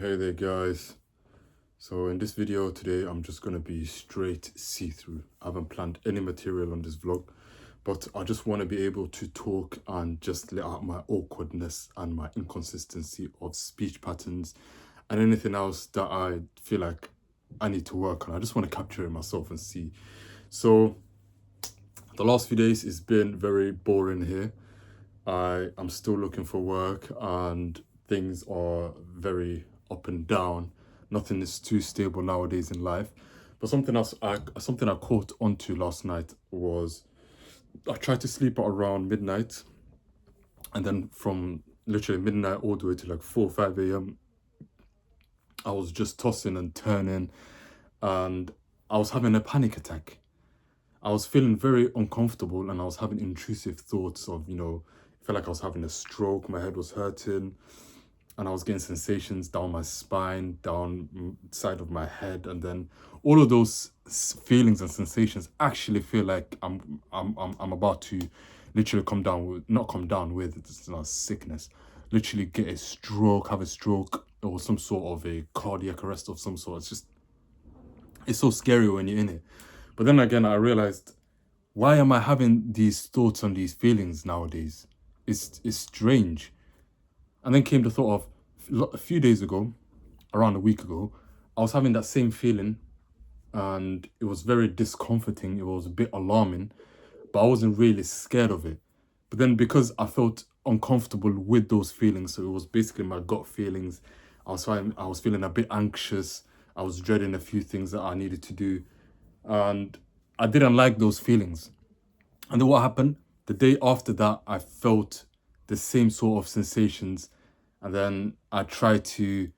Hey there guys. So in this video today, I'm just going to be straight see-through. I haven't planned any material on this vlog, but I just want to be able to talk and just let out my awkwardness and my inconsistency of speech patterns and anything else that I feel like I need to work on. I just want to capture it myself and see. So the last few days it's been very boring here. I'm still looking for work and things are very up and down. Nothing is too stable nowadays in life. But something else, something I caught onto last night was I tried to sleep at around midnight, and then from literally midnight all the way to like 4 or 5 a.m. I was just tossing and turning, and I was having a panic attack. I was feeling very uncomfortable and I was having intrusive thoughts of, I felt like I was having a stroke, my head was hurting, and I was getting sensations down my spine, down side of my head, and then all of those feelings and sensations actually feel like I'm about to literally not come down with it's not sickness, literally get a stroke, have a stroke, or some sort of a cardiac arrest of some sort. It's so scary when you're in it. But then again, I realized, why am I having these thoughts and these feelings nowadays? It's strange. And then came the thought of a few days ago, around a week ago, I was having that same feeling and it was very discomforting. It was a bit alarming, but I wasn't really scared of it. But then because I felt uncomfortable with those feelings, so it was basically my gut feelings, I was feeling a bit anxious. I was dreading a few things that I needed to do, and I didn't like those feelings. And then what happened? The day after that, I felt the same sort of sensations, and then I tried to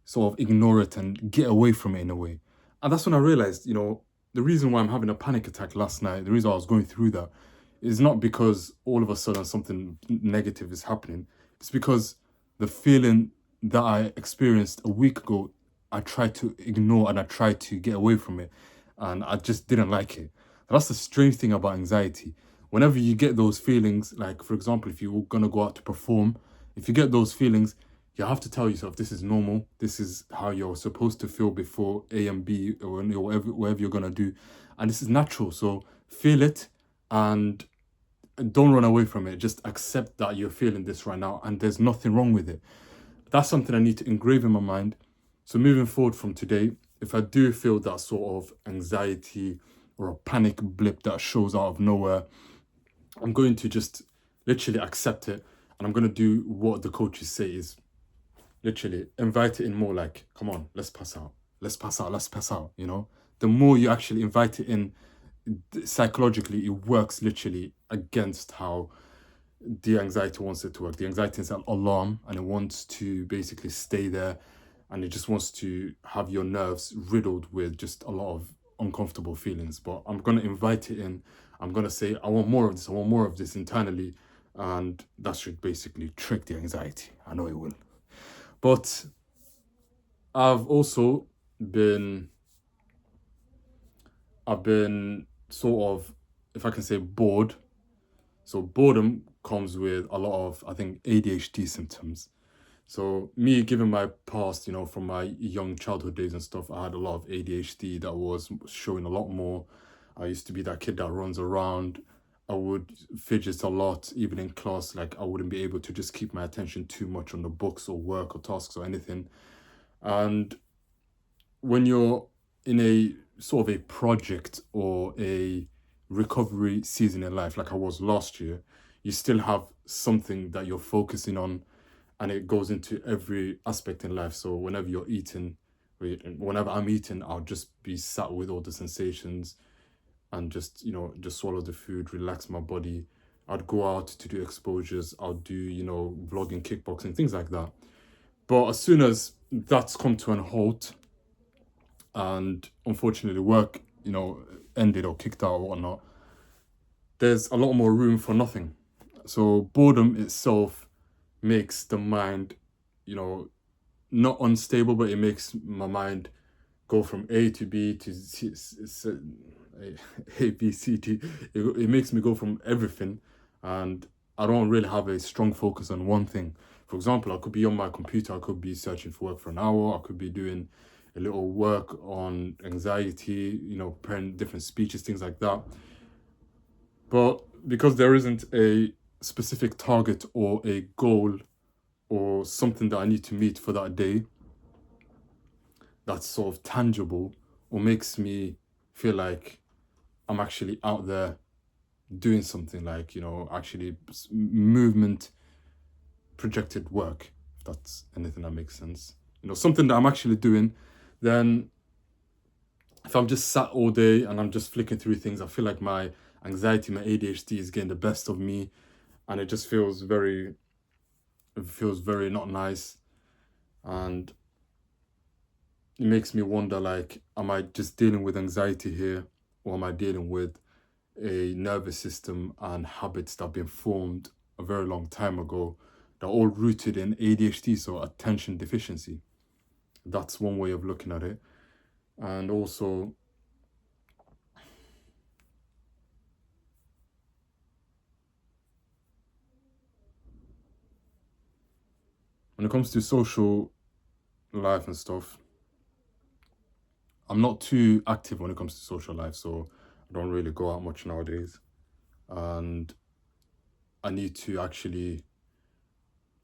sort of ignore it and get away from it in a way. And that's when I realized, the reason why I'm having a panic attack last night, the reason I was going through that, is not because all of a sudden something negative is happening. It's because the feeling that I experienced a week ago, I tried to ignore and I tried to get away from it, and I just didn't like it. And that's the strange thing about anxiety. Whenever you get those feelings, like for example, if you're gonna go out to perform, if you get those feelings, you have to tell yourself this is normal. This is how you're supposed to feel before A and B or whatever you're gonna do, and this is natural. So feel it and don't run away from it. Just accept that you're feeling this right now, and there's nothing wrong with it. That's something I need to engrave in my mind. So moving forward from today, if I do feel that sort of anxiety or a panic blip that shows out of nowhere, I'm going to just literally accept it, and I'm going to do what the coaches say is literally invite it in more, like, come on, let's pass out. Let's pass out. Let's pass out. The more you actually invite it in, psychologically, it works literally against how the anxiety wants it to work. The anxiety is an alarm and it wants to basically stay there, and it just wants to have your nerves riddled with just a lot of uncomfortable feelings. But I'm going to invite it in. I'm going to say, I want more of this. I want more of this internally. And that should basically trick the anxiety. I know it will. But I've also I've been sort of, if I can say, bored. So boredom comes with a lot of, I think, ADHD symptoms. So me, given my past, from my young childhood days and stuff, I had a lot of ADHD that was showing a lot more. I used to be that kid that runs around. I would fidget a lot, even in class. Like, I wouldn't be able to just keep my attention too much on the books or work or tasks or anything. And when you're in a sort of a project or a recovery season in life, like I was last year, you still have something that you're focusing on, and it goes into every aspect in life. So whenever you're eating, whenever I'm eating, I'll just be sat with all the sensations and just swallow the food, relax my body. I'd go out to do exposures. I'll do vlogging, kickboxing, things like that. But as soon as that's come to an halt, and unfortunately work ended or kicked out or whatnot, there's a lot more room for nothing. So boredom itself makes the mind, not unstable, but it makes my mind go from A to B to A, B, C, D. It makes me go from everything, and I don't really have a strong focus on one thing. For example, I could be on my computer, I could be searching for work for an hour, I could be doing a little work on anxiety, preparing different speeches, things like that. But because there isn't a specific target or a goal or something that I need to meet for that day that's sort of tangible or makes me feel like I'm actually out there doing something, like, actually movement projected work, if that's anything that makes sense. Something that I'm actually doing, then if I'm just sat all day and I'm just flicking through things, I feel like my anxiety, my ADHD is getting the best of me, and it just feels very not nice. And it makes me wonder, like, am I just dealing with anxiety here, or am I dealing with a nervous system and habits that have been formed a very long time ago that are all rooted in ADHD, so attention deficiency? That's one way of looking at it. And also, when it comes to social life and stuff, I'm not too active when it comes to social life, so I don't really go out much nowadays. And I need to actually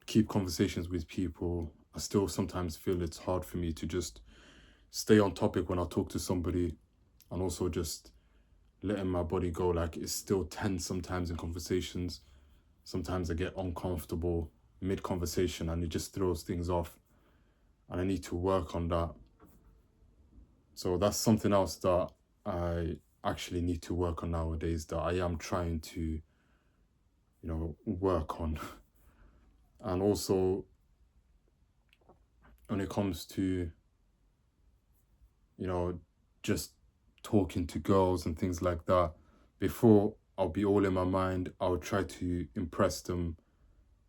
keep conversations with people. I still sometimes feel it's hard for me to just stay on topic when I talk to somebody, and also just letting my body go. Like, it's still tense sometimes in conversations. Sometimes I get uncomfortable mid-conversation and it just throws things off. And I need to work on that. So that's something else that I actually need to work on nowadays, that I am trying to, work on. And also, when it comes to, just talking to girls and things like that, before I'll be all in my mind, I'll try to impress them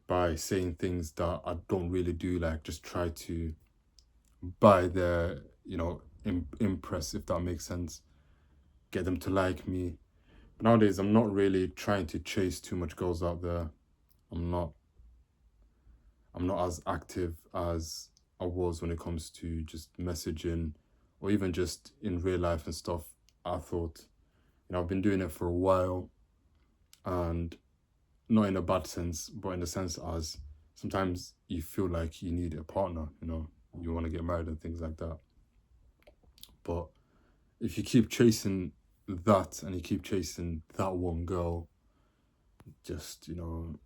by saying things that I don't really do, like just try to buy their, impress, if that makes sense, get them to like me. But nowadays, I'm not really trying to chase too much girls out there. I'm not as active as I was when it comes to just messaging or even just in real life and stuff. I thought, I've been doing it for a while, and not in a bad sense, but in the sense as sometimes you feel like you need a partner, you want to get married and things like that. But if you keep chasing that and you keep chasing that one girl, just, you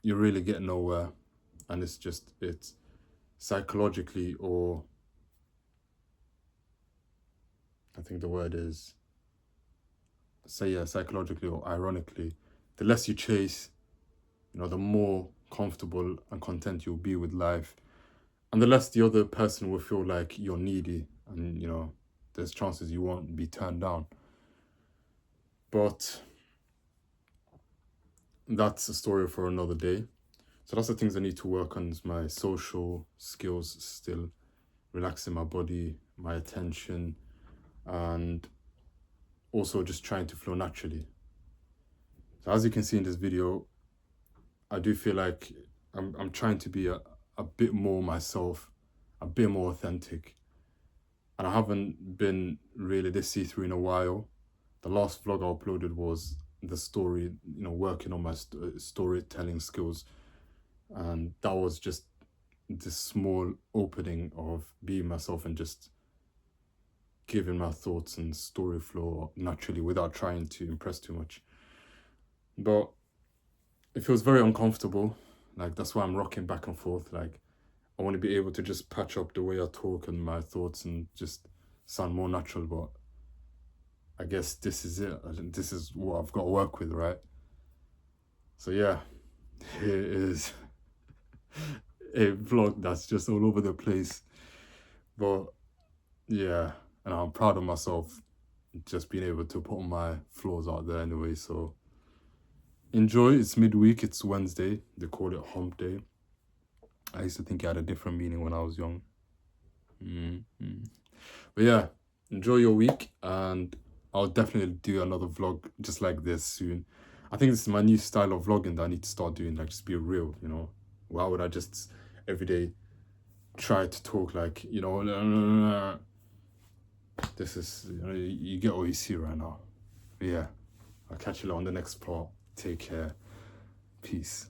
really get nowhere. And it's psychologically, or I think the word is, psychologically or ironically, the less you chase, the more comfortable and content you'll be with life. And the less the other person will feel like you're needy, and, there's chances you won't be turned down. But that's a story for another day. So that's the things I need to work on, is my social skills still, relaxing my body, my attention, and also just trying to flow naturally. So as you can see in this video, I do feel like I'm trying to be a bit more myself, a bit more authentic. And I haven't been really this see-through in a while. The last vlog I uploaded was the story, working on my storytelling skills. And that was just this small opening of being myself and just giving my thoughts and story flow naturally without trying to impress too much. But it feels very uncomfortable. Like, that's why I'm rocking back and forth. Like, I want to be able to just patch up the way I talk and my thoughts and just sound more natural. But I guess this is it. This is what I've got to work with, right? So yeah, here is a vlog that's just all over the place. But yeah, and I'm proud of myself just being able to put my flaws out there anyway. So enjoy. It's midweek, it's Wednesday. They call it hump day. I used to think it had a different meaning when I was young. But yeah, enjoy your week, and I'll definitely do another vlog just like this soon. I think this is my new style of vlogging that I need to start doing, like just be real, Why would I just every day try to talk like, you know, this is, you know, you get what you see right now. But yeah, I'll catch you on the next part. Take care. Peace.